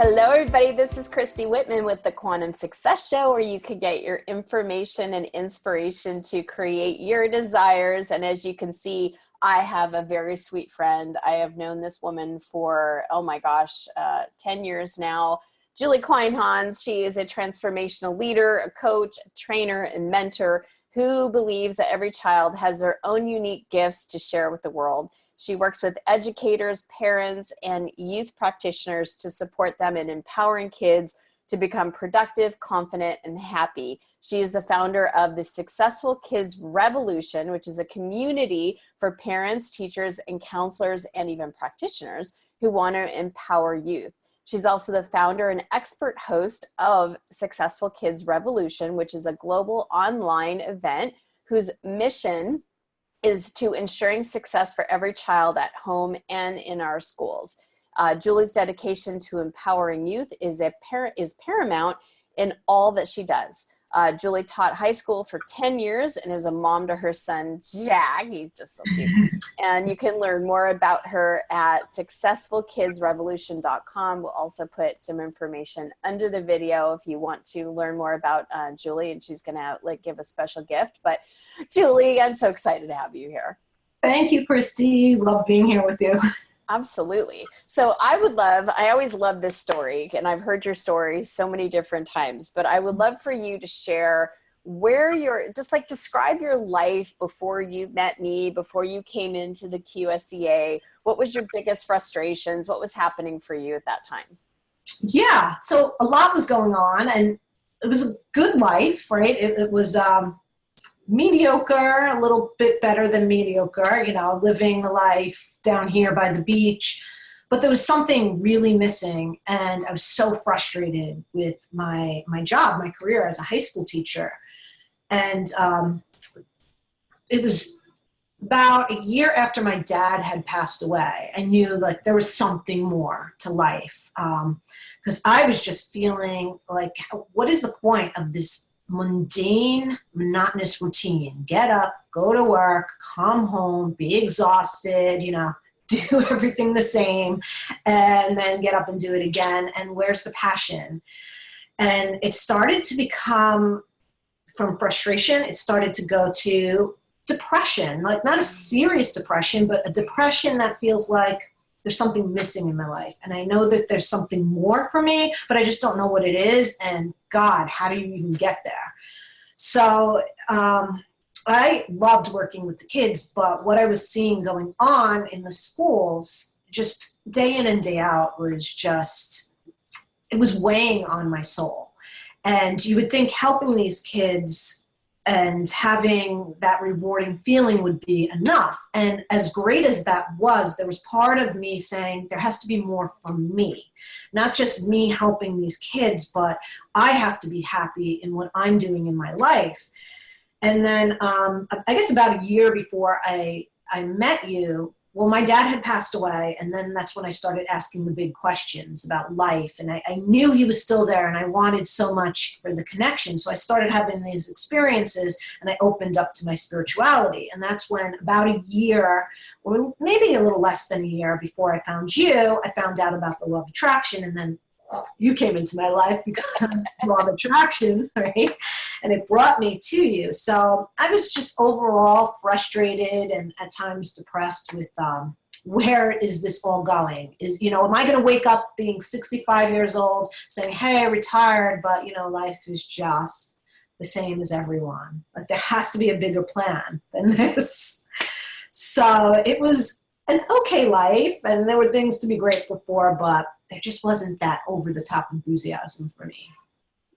Hello, everybody. This is Christy Whitman with the Quantum Success Show, where you can get your information and inspiration to create your desires. And as you can see, I have a very sweet friend. I have known this woman for, 10 years now. Julie Kleinhans. She is a transformational leader, a coach, a trainer, and mentor who believes that every child has their own unique gifts to share with the world. She works with educators, parents, and youth practitioners to support them in empowering kids to become productive, confident, and happy. She is the founder of the Successful Kids Revolution, which is a community for parents, teachers, and counselors, and even practitioners who want to empower youth. She's also the founder and expert host of Successful Kids Revolution, which is a global online event whose mission is to ensuring success for every child at home and in our schools. Julie's dedication to empowering youth is paramount in all that she does. Julie taught high school for 10 years and is a mom to her son, Jack. He's just so cute. And you can learn more about her at successfulkidsrevolution.com. We'll also put some information under the video if you want to learn more about Julie, and she's going to give a special gift. But Julie, I'm so excited to have you here. Thank you, Christy. Love being here with you. Absolutely. So I always love this story, and I've heard your story so many different times, but I would love for you to share describe your life before you met me, before you came into the Qsca. What was your biggest frustrations? What was happening for you at that time? Yeah. So a lot was going on, and it was a good life, right? It was, mediocre, a little bit better than mediocre, living the life down here by the beach. But there was something really missing, and I was so frustrated with my job, my career as a high school teacher. And it was about a year after my dad had passed away. I knew there was something more to life, because I was just feeling like, what is the point of this mundane, monotonous routine? Get up, go to work, come home, be exhausted, do everything the same, and then get up and do it again. And where's the passion? And it started to become, from frustration, it started to go to depression, not a serious depression, but a depression that feels like there's something missing in my life. And I know that there's something more for me, but I just don't know what it is. And God, how do you even get there? So I loved working with the kids, but what I was seeing going on in the schools, just day in and day out, it was weighing on my soul. And you would think helping these kids and having that rewarding feeling would be enough. And as great as that was, there was part of me saying there has to be more from me. Not just me helping these kids, but I have to be happy in what I'm doing in my life. And then I guess about a year before I met you, well, my dad had passed away, and then that's when I started asking the big questions about life. And I knew he was still there, and I wanted so much for the connection. So I started having these experiences, and I opened up to my spirituality. And that's when, about a year, or maybe a little less than a year before I found you, I found out about the law of attraction. And then you came into my life because law of attraction, right? And it brought me to you. So I was just overall frustrated and at times depressed with where is this all going? Am I going to wake up being 65 years old saying, hey, I retired, but life is just the same as everyone. There has to be a bigger plan than this. So it was an okay life, and there were things to be grateful for, but there just wasn't that over-the-top enthusiasm for me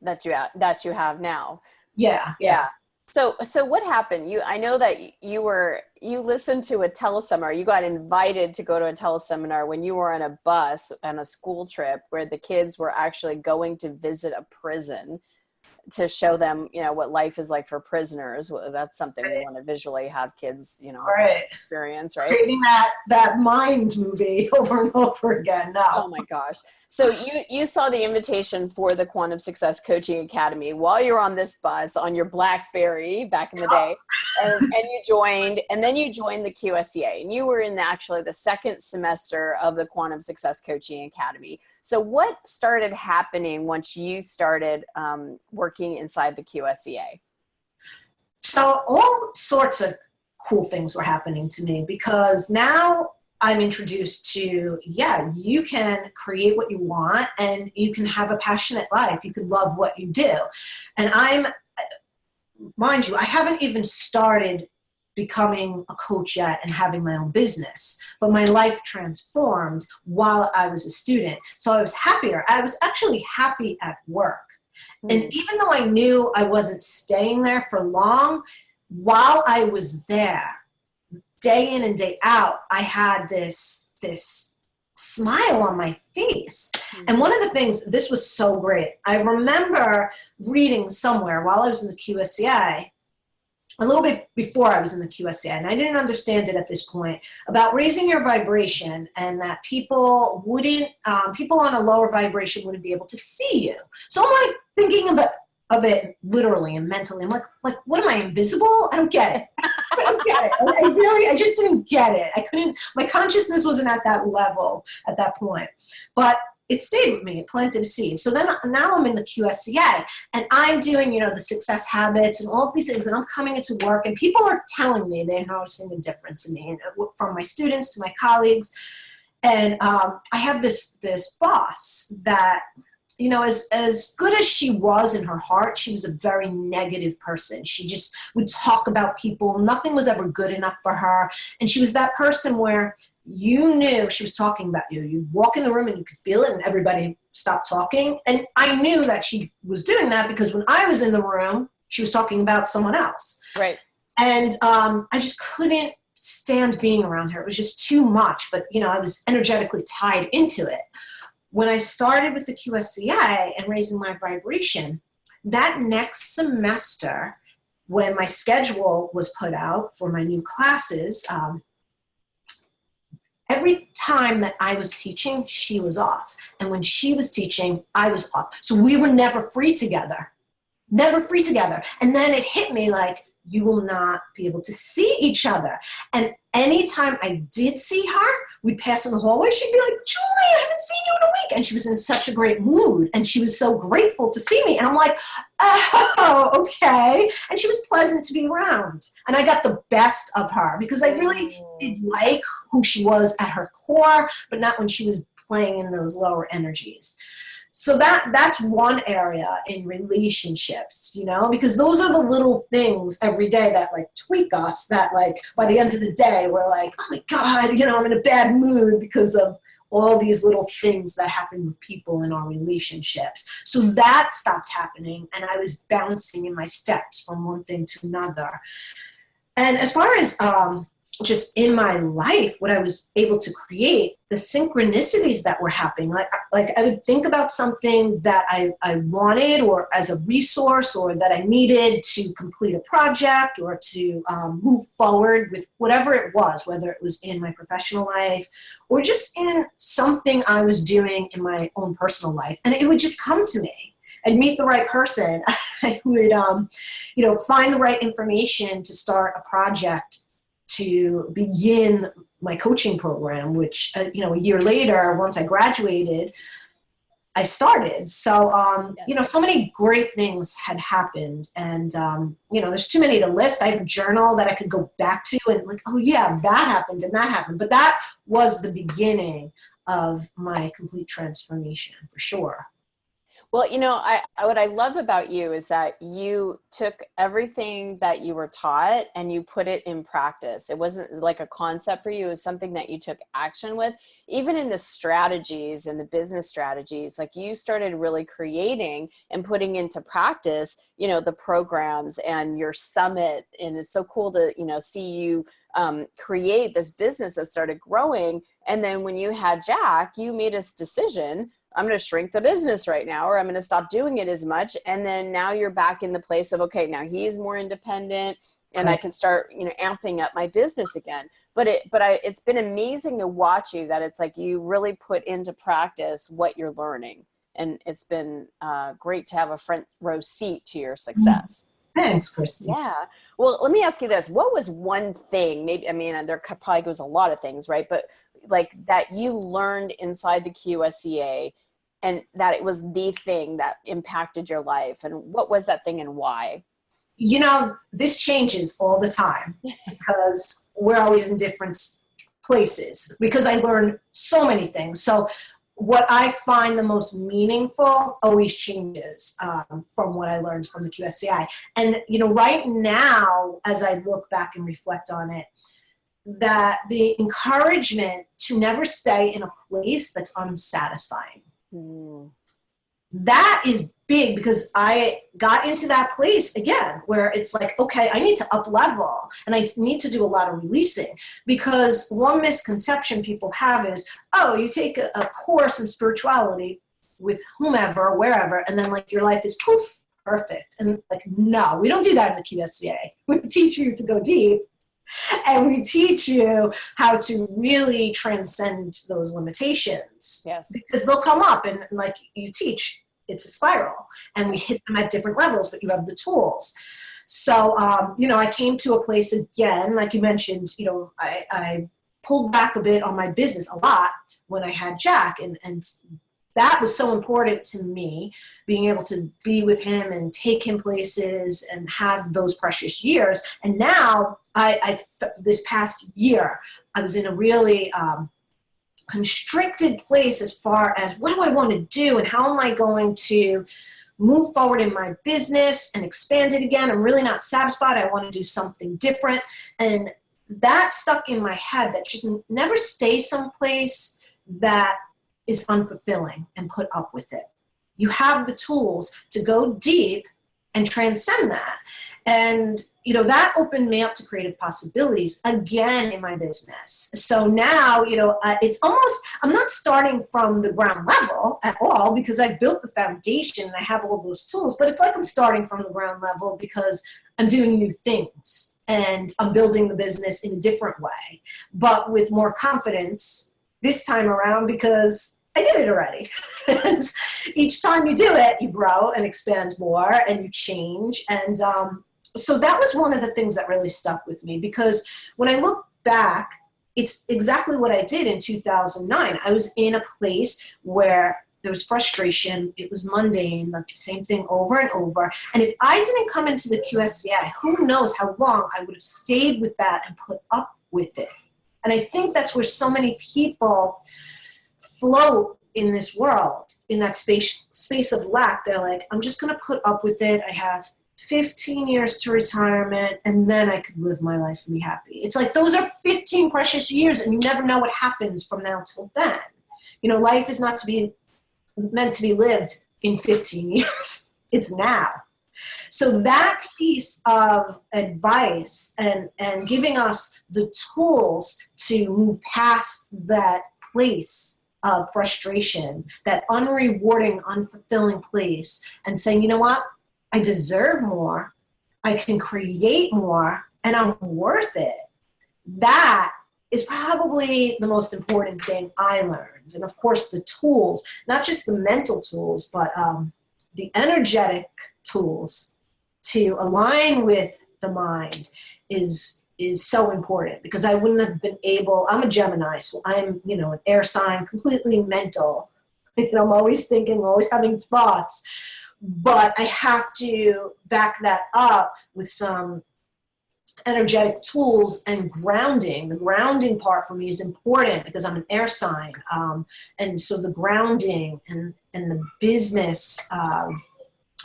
that you have now. Yeah. So what happened? I know that you listened to a teleseminar. You got invited to go to a teleseminar when you were on a bus on a school trip where the kids were actually going to visit a prison to show them, what life is like for prisoners. That's something we want to visually have kids, right. experience, right? Creating that mind movie over and over again. No. Oh my gosh. So you saw the invitation for the Quantum Success Coaching Academy while you were on this bus on your BlackBerry back in the day, and you joined, and then you joined the QSCA, and you were in actually the second semester of the Quantum Success Coaching Academy. So what started happening once you started working inside the QSCA? So all sorts of cool things were happening to me, because now I'm introduced to, yeah, you can create what you want and you can have a passionate life. You can love what you do. And mind you, I haven't even started becoming a coach yet and having my own business, but my life transformed while I was a student. So I was happier. I was actually happy at work. And even though I knew I wasn't staying there for long, while I was there, day in and day out, I had this smile on my face. And one of the things, this was so great. I remember reading somewhere while I was in the QSCA, a little bit before I was in the QSCA, and I didn't understand it at this point, about raising your vibration, and that people on a lower vibration wouldn't be able to see you. So I'm like thinking of it literally and mentally. I'm like, what am I, invisible? I don't get it. I don't get it. I just didn't get it. My consciousness wasn't at that level at that point. But it stayed with me. It planted a seed. So then now I'm in the QSCA, and I'm doing, the success habits and all of these things, and I'm coming into work, and people are telling me they're noticing a difference in me, from my students to my colleagues. And I have this boss that, as good as she was in her heart, she was a very negative person. She just would talk about people. Nothing was ever good enough for her. And she was that person where you knew she was talking about you. You'd walk in the room and you could feel it, and everybody stopped talking. And I knew that she was doing that because when I was in the room, she was talking about someone else. Right. And I just couldn't stand being around her. It was just too much. But, I was energetically tied into it. When I started with the QSCA and raising my vibration, that next semester, when my schedule was put out for my new classes, every time that I was teaching, she was off. And when she was teaching, I was off. So we were never free together. Never free together. And then it hit me like, you will not be able to see each other. And anytime I did see her, we'd pass in the hallway. She'd be like, Julie, I haven't seen you in a week. And she was in such a great mood. And she was so grateful to see me. And I'm like, oh, okay. And she was pleasant to be around. And I got the best of her because I really did like who she was at her core, but not when she was playing in those lower energies. So that's one area in relationships, because those are the little things every day that tweak us, that by the end of the day, we're like, oh my God, I'm in a bad mood because of all these little things that happen with people in our relationships. So that stopped happening, and I was bouncing in my steps from one thing to another. And as far as just in my life, what I was able to create, the synchronicities that were happening, like I would think about something that I wanted, or as a resource, or that I needed to complete a project, or to move forward with whatever it was, whether it was in my professional life or just in something I was doing in my own personal life. And it would just come to me. I'd meet the right person. I would, find the right information to start a project to begin my coaching program, which, a year later, once I graduated, I started. So, so many great things had happened. And, there's too many to list. I have a journal that I could go back to and oh yeah, that happened and that happened. But that was the beginning of my complete transformation for sure. Well, what I love about you is that you took everything that you were taught and you put it in practice. It wasn't like a concept for you. It was something that you took action with. Even in the strategies and the business strategies, you started really creating and putting into practice, the programs and your summit. And it's so cool to, see you create this business that started growing. And then when you had Jack, you made a decision, I'm going to shrink the business right now, or I'm going to stop doing it as much. And then now you're back in the place of, okay, now he's more independent and I can start, amping up my business again. It's been amazing to watch you, that it's like you really put into practice what you're learning. And it's been great to have a front row seat to your success. Thanks, Christy. Yeah. Well, let me ask you this. What was one thing, maybe, I mean, there probably was a lot of things, right? But like that you learned inside the Qsca, and that it was the thing that impacted your life? And what was that thing and why? You know, this changes all the time because we're always in different places, because I learned so many things. So what I find the most meaningful always changes from what I learned from the Qsca. And, you know, right now, as I look back and reflect on it, that the encouragement to never stay in a place that's unsatisfying. That is big, because I got into that place again where it's like, okay, I need to up level and I need to do a lot of releasing, because one misconception people have is, oh, you take a course in spirituality with whomever, wherever, and then like your life is poof, perfect. And like, no, we don't do that in the Qsca. We teach you to go deep, and we teach you how to really transcend those limitations. Yes. Because they'll come up, and like you teach, it's a spiral, and we hit them at different levels, but you have the tools. So, you know, I came to a place again, like you mentioned, you know, I pulled back a bit on my business a lot when I had Jack, and that was so important to me, being able to be with him and take him places and have those precious years. And now this past year, I was in a really constricted place as far as what do I want to do and how am I going to move forward in my business and expand it again. I'm really not satisfied. I want to do something different. And that stuck in my head, that just never stay someplace that is unfulfilling and put up with it. You have the tools to go deep and transcend that. And, you know, that opened me up to creative possibilities again in my business. So now, you know, it's almost, I'm not starting from the ground level at all, because I built the foundation and I have all those tools, but it's like I'm starting from the ground level because I'm doing new things and I'm building the business in a different way, but with more confidence this time around, because I did it already. And each time you do it, you grow and expand more and you change. And so that was one of the things that really stuck with me, because when I look back, it's exactly what I did in 2009. I was in a place where there was frustration. It was mundane, like the same thing over and over. And if I didn't come into the Qsca, who knows how long I would have stayed with that and put up with it. And I think that's where so many people float in this world, in that space of lack. They're like, I'm just going to put up with it. I have 15 years to retirement, and then I could live my life and be happy. It's like, those are 15 precious years, and you never know what happens from now till then. You know, life is not meant to be lived in 15 years. It's now. So that piece of advice and giving us the tools to move past that place of frustration, that unrewarding, unfulfilling place, and saying, you know what, I deserve more, I can create more, and I'm worth it. That is probably the most important thing I learned. And of course, the tools, not just the mental tools, but the energetic tools to align with the mind is so important, because I wouldn't have been able, I'm a Gemini, so I'm, you know, an air sign, completely mental. You know, I'm always thinking, always having thoughts, but I have to back that up with some energetic tools and grounding. The grounding part for me is important because I'm an air sign. And so the grounding and the business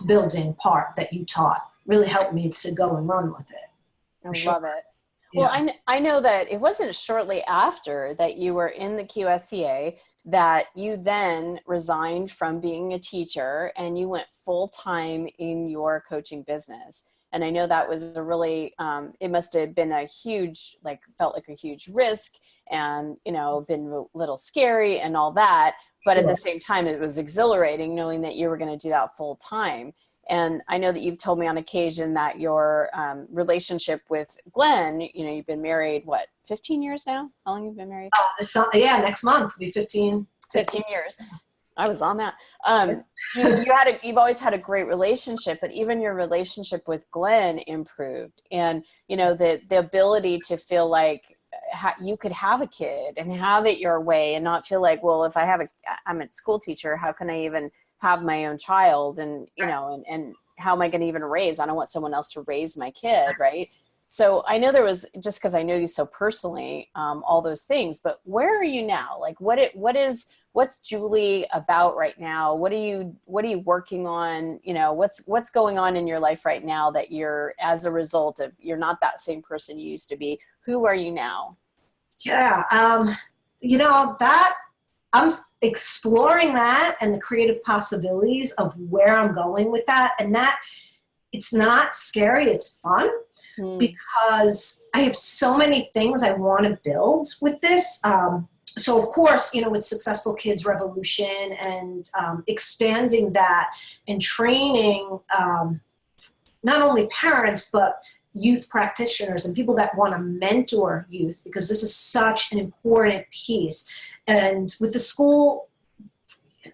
building part that you taught really helped me to go and run with it. I love it. Well, yeah. I know that it wasn't shortly after that you were in the Qsca that you then resigned from being a teacher and you went full-time in your coaching business. And I know that was a really, it must have been a huge, like, felt like a huge risk and, you know, been a little scary and all that. But at the same time, it was exhilarating knowing that you were going to do that full time. And I know that you've told me on occasion that your relationship with Glenn, you know, you've been married, what, 15 years now? How long have you been married? Yeah, next month will be 15 years. I was on that. You've always had a great relationship, but even your relationship with Glenn improved. And, you know, the ability to feel like you could have a kid and have it your way and not feel like, well, if I'm a school teacher, how can I even have my own child? And, you know, and how am I going to even raise? I don't want someone else to raise my kid. Right. So I know there was, just because I know you so personally, all those things, but where are you now? Like what's Julie about right now? What are you working on? You know, what's going on in your life right now that you're, as a result of, you're not that same person you used to be. Who are you now? Yeah. You know, that I'm exploring that and the creative possibilities of where I'm going with that. And that it's not scary. It's fun because I have so many things I want to build with this. So of course, you know, with Successful Kids Revolution and expanding that and training not only parents, but youth practitioners and people that want to mentor youth, because this is such an important piece. And with the school,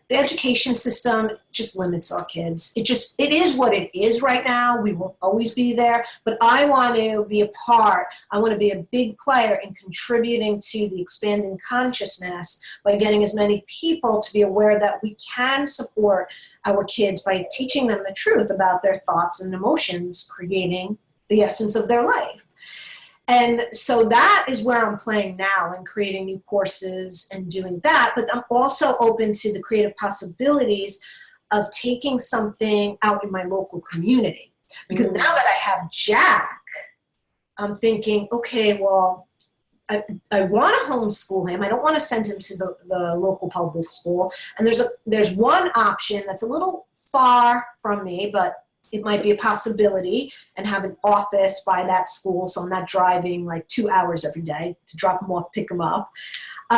the education system just limits our kids. It is what it is right now. We won't always be there, but I want to be a part. I want to be a big player in contributing to the expanding consciousness by getting as many people to be aware that we can support our kids by teaching them the truth about their thoughts and emotions, creating the essence of their life. And so that is where I'm playing now and creating new courses and doing that. But I'm also open to the creative possibilities of taking something out in my local community. Because now that I have Jack, I'm thinking, okay, well, I want to homeschool him. I don't want to send him to the local public school. And there's one option that's a little far from me, but it might be a possibility, and have an office by that school. So I'm not driving like 2 hours every day to drop them off, pick them up.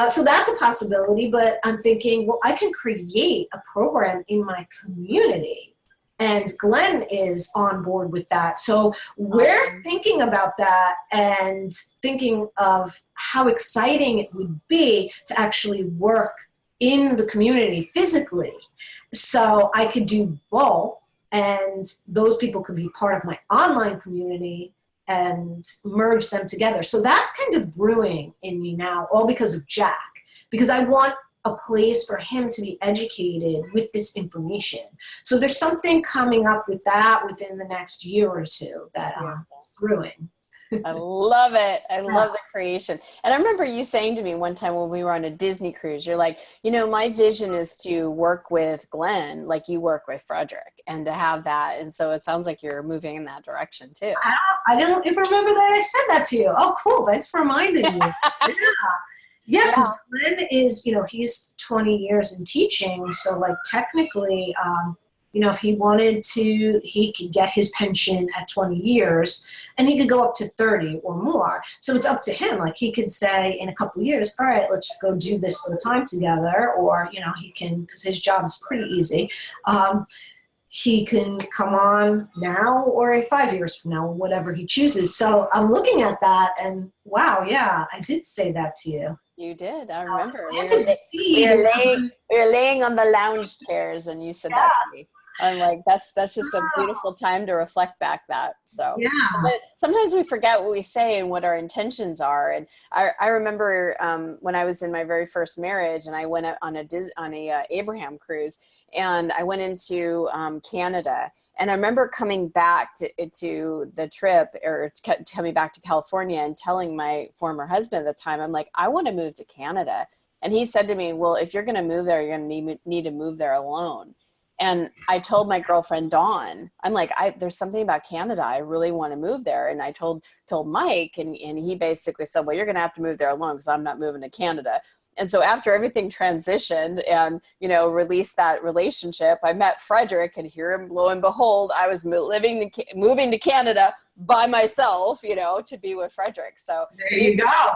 So that's a possibility, but I'm thinking, well, I can create a program in my community, and Glenn is on board with that. So we're thinking about that and thinking of how exciting it would be to actually work in the community physically. So I could do both. And those people could be part of my online community and merge them together. So that's kind of brewing in me now, all because of Jack, because I want a place for him to be educated with this information. So there's something coming up with that within the next year or two that I'm brewing. I love it. I love the creation. And I remember you saying to me one time when we were on a Disney cruise, you're like, you know, my vision is to work with Glenn like you work with Frederick, and to have that. And so it sounds like you're moving in that direction too. I don't even remember that I said that to you. Oh, cool. Thanks for reminding me. Yeah, because Glenn is, you know, he's 20 years in teaching. So like technically, you know, if he wanted to, he could get his pension at 20 years and he could go up to 30 or more. So it's up to him. Like he could say in a couple of years, all right, let's go do this full time together. Or, you know, he can, because his job is pretty easy. He can come on now or 5 years from now, whatever he chooses. So I'm looking at that and wow, yeah, I did say that to you. You did. I remember. We were laying on the lounge chairs and you said that to me. I'm like, that's just a beautiful time to reflect back that. So but sometimes we forget what we say and what our intentions are. And I remember when I was in my very first marriage and I went on a Abraham cruise, and I went into Canada. And I remember coming back to the trip, or coming back to California, and telling my former husband at the time, I'm like, I want to move to Canada. And he said to me, well, if you're going to move there, you're going to need to move there alone. And I told my girlfriend, Dawn, I'm like, there's something about Canada. I really want to move there. And I told Mike, and he basically said, well, you're going to have to move there alone because I'm not moving to Canada. And so after everything transitioned and, you know, released that relationship, I met Frederick, and here, lo and behold, I was moving to Canada by myself, you know, to be with Frederick. So there you go.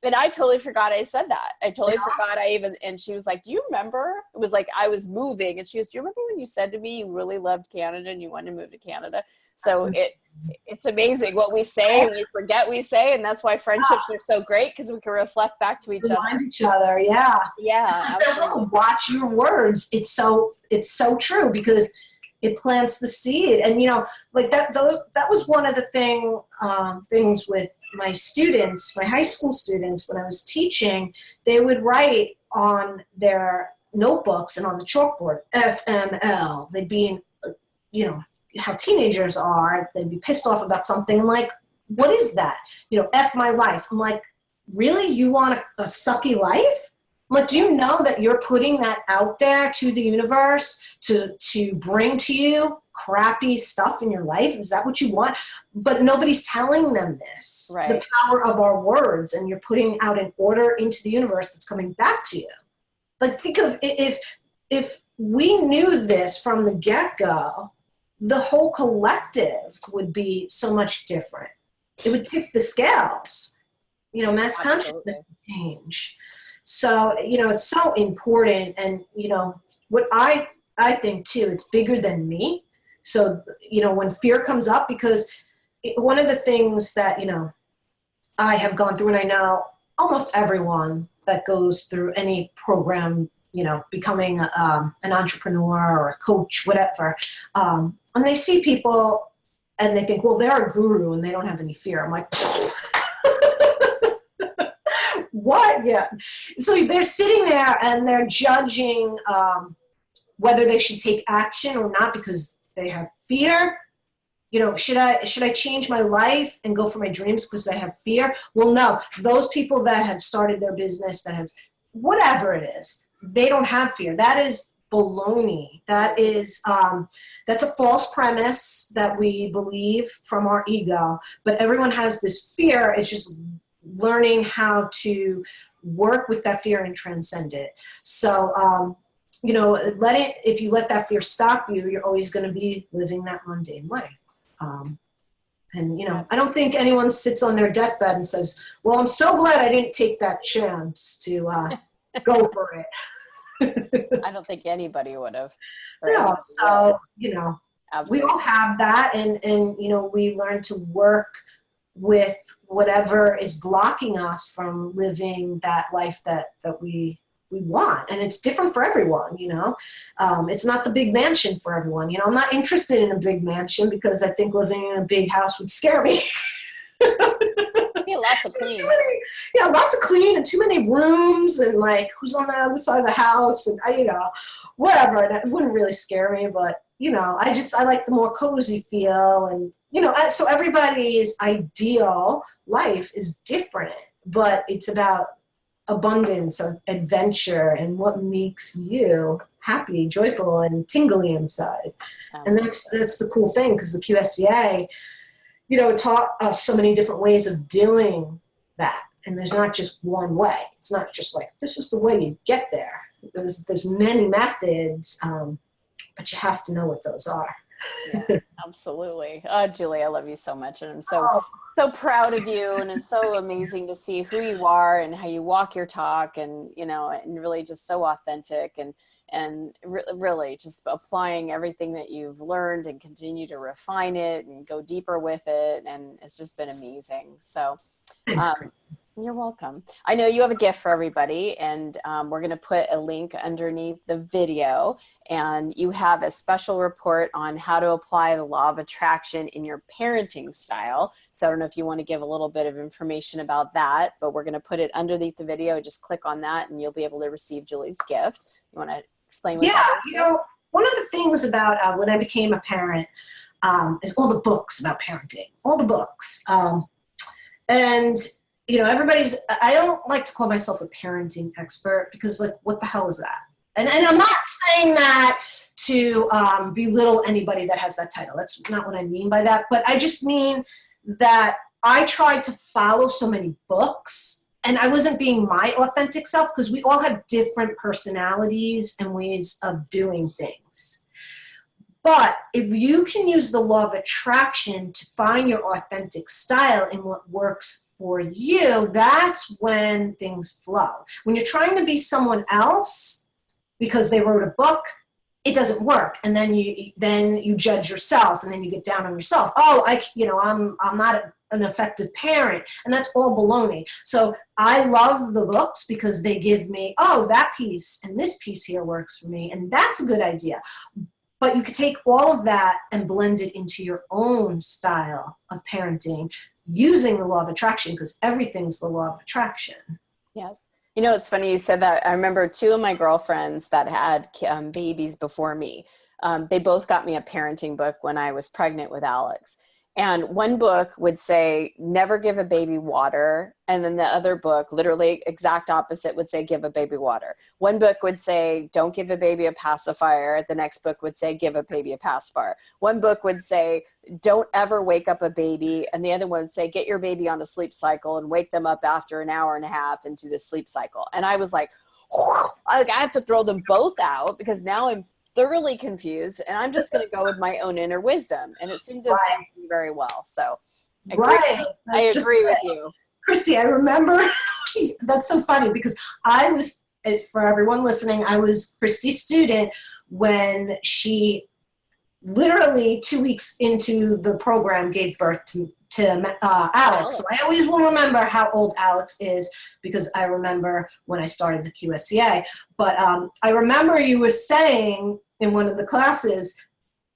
And I totally forgot I said that. I totally forgot and she was like, do you remember? It was like, I was moving and she goes, do you remember when you said to me, you really loved Canada and you wanted to move to Canada? So it's amazing what we say and we forget we say. And that's why friendships are so great, because we can reflect back to each other. Yeah. Yeah. Watch your words. It's so true, because it plants the seed. And, like that was one of the things with my students, my high school students, when I was teaching, they would write on their notebooks and on the chalkboard, FML. They'd be in, how teenagers are. They'd be pissed off about something. I'm like, what is that? F my life. I'm like, really? You want a sucky life? Like, do you know that you're putting that out there to the universe to bring to you crappy stuff in your life? Is that what you want? But nobody's telling them this. Right. The power of our words, and you're putting out an order into the universe that's coming back to you. Like, think of if we knew this from the get-go, the whole collective would be so much different. It would tip the scales. Mass consciousness would change. So, it's so important. And, what I think too, it's bigger than me. So, when fear comes up, because one of the things that, I have gone through, and I know almost everyone that goes through any program, becoming an entrepreneur or a coach, whatever, and they see people and they think, well, they're a guru and they don't have any fear. I'm like, what? Yeah. So they're sitting there and they're judging whether they should take action or not because they have fear. Should I change my life and go for my dreams because I have fear? Well, no. Those people that have started their business, that have whatever it is, they don't have fear. That is baloney. That is that's a false premise that we believe from our ego. But everyone has this fear. It's just learning how to work with that fear and transcend it. So, if you let that fear stop you, you're always going to be living that mundane life. I don't think anyone sits on their deathbed and says, well, I'm so glad I didn't take that chance to go for it. I don't think anybody would have. No, so, we all have that, and we learn to work with whatever is blocking us from living that life that we want. And it's different for everyone, it's not the big mansion for everyone. I'm not interested in a big mansion because I think living in a big house would scare me. Lots of clean. Lots of clean and too many rooms and like who's on the other side of the house and whatever. And it wouldn't really scare me, but I like the more cozy feel, and so everybody's ideal life is different, but it's about abundance of adventure and what makes you happy, joyful, and tingly inside. And that's the cool thing, because the Qsca, taught us so many different ways of doing that. And there's not just one way. It's not just like, this is the way you get there. There's many methods, but you have to know what those are. Yeah, absolutely. Julie, I love you so much. And I'm so proud of you. And it's so amazing to see who you are and how you walk your talk, and, and really just so authentic, and really just applying everything that you've learned and continue to refine it and go deeper with it. And it's just been amazing. So you're welcome. I know you have a gift for everybody, and we're going to put a link underneath the video, and you have a special report on how to apply the law of attraction in your parenting style. So I don't know if you want to give a little bit of information about that, but we're going to put it underneath the video. Just click on that and you'll be able to receive Julie's gift. You want to explain what that is? One of the things about when I became a parent is all the books about parenting, all the books. And I don't like to call myself a parenting expert, because what the hell is that? And I'm not saying that to belittle anybody that has that title. That's not what I mean by that. But I just mean that I tried to follow so many books, and I wasn't being my authentic self, because we all have different personalities and ways of doing things. But if you can use the law of attraction to find your authentic style and what works for you, that's when things flow. When you're trying to be someone else because they wrote a book, it doesn't work. And then you judge yourself, and then you get down on yourself. Oh, I'm not an effective parent. And that's all baloney. So I love the books because they give me, oh, that piece and this piece here works for me. And that's a good idea. But you could take all of that and blend it into your own style of parenting using the law of attraction, because everything's the law of attraction. Yes. You know, it's funny you said that. I remember two of my girlfriends that had babies before me. They both got me a parenting book when I was pregnant with Alex. And one book would say, never give a baby water. And then the other book, literally exact opposite, would say, give a baby water. One book would say, don't give a baby a pacifier. The next book would say, give a baby a pacifier. One book would say, don't ever wake up a baby. And the other one would say, get your baby on a sleep cycle and wake them up after an hour and a half into the sleep cycle. And I was like, I have to throw them both out because now I'm thoroughly confused, and I'm just going to go with my own inner wisdom. And it seemed to serve me very well. So I agree with you. Christy, I remember, that's so funny because I was, for everyone listening, I was Christy's student when she literally 2 weeks into the program gave birth to Alex. So I always will remember how old Alex is because I remember when I started the Qsca. But I remember you were saying in one of the classes,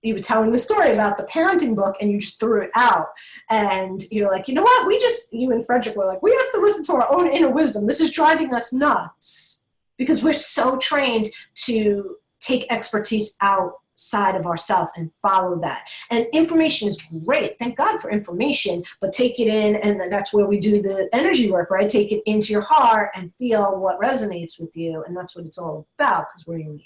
you were telling the story about the parenting book and you just threw it out. And you're like, you know what? You and Frederick were like, we have to listen to our own inner wisdom. This is driving us nuts because we're so trained to take expertise outside of ourselves and follow that. And information is great. Thank God for information, but take it in, and that's where we do the energy work, right? Take it into your heart and feel what resonates with you. And that's what it's all about because we're unique.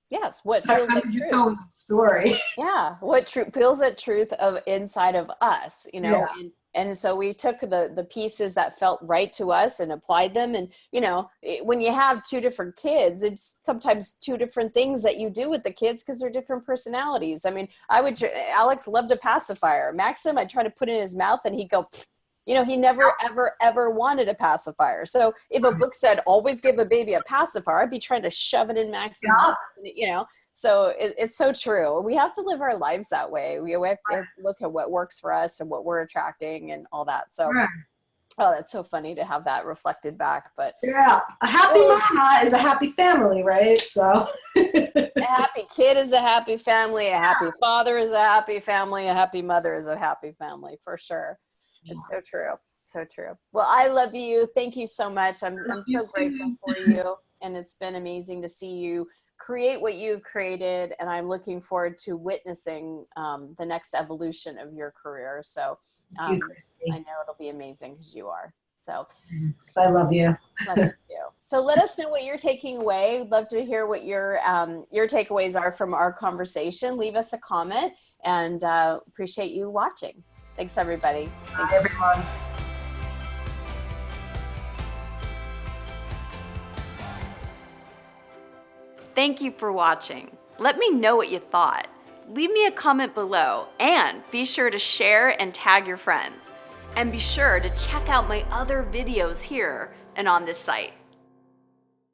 Yes, what feels like truth. Telling the story. Yeah, what feels like truth of inside of us, you know. Yeah. And so we took the pieces that felt right to us and applied them. And, you know, when you have two different kids, it's sometimes two different things that you do with the kids because they're different personalities. I mean, Alex loved a pacifier. Maxim, I'd try to put in his mouth and he'd go, you know, he never, ever wanted a pacifier. So if a book said, always give a baby a pacifier, I'd be trying to shove it in Maxim's mouth, you know. So it's so true. We have to live our lives that way. We have to look at what works for us and what we're attracting and all that. So, oh, that's so funny to have that reflected back. But yeah, a happy mama is a happy family, right? So a happy kid is a happy family. A happy father is a happy family. A happy mother is a happy family, for sure. It's so true. So true. Well, I love you. Thank you so much. I'm so grateful for you. And it's been amazing to see you create what you've created. And I'm looking forward to witnessing the next evolution of your career. So I know it'll be amazing because you are. So I love you. Love you too. So let us know what you're taking away. We'd love to hear what your takeaways are from our conversation. Leave us a comment and appreciate you watching. Thanks, everybody. Thanks, everyone. Thank you for watching. Let me know what you thought. Leave me a comment below and be sure to share and tag your friends. And be sure to check out my other videos here and on this site.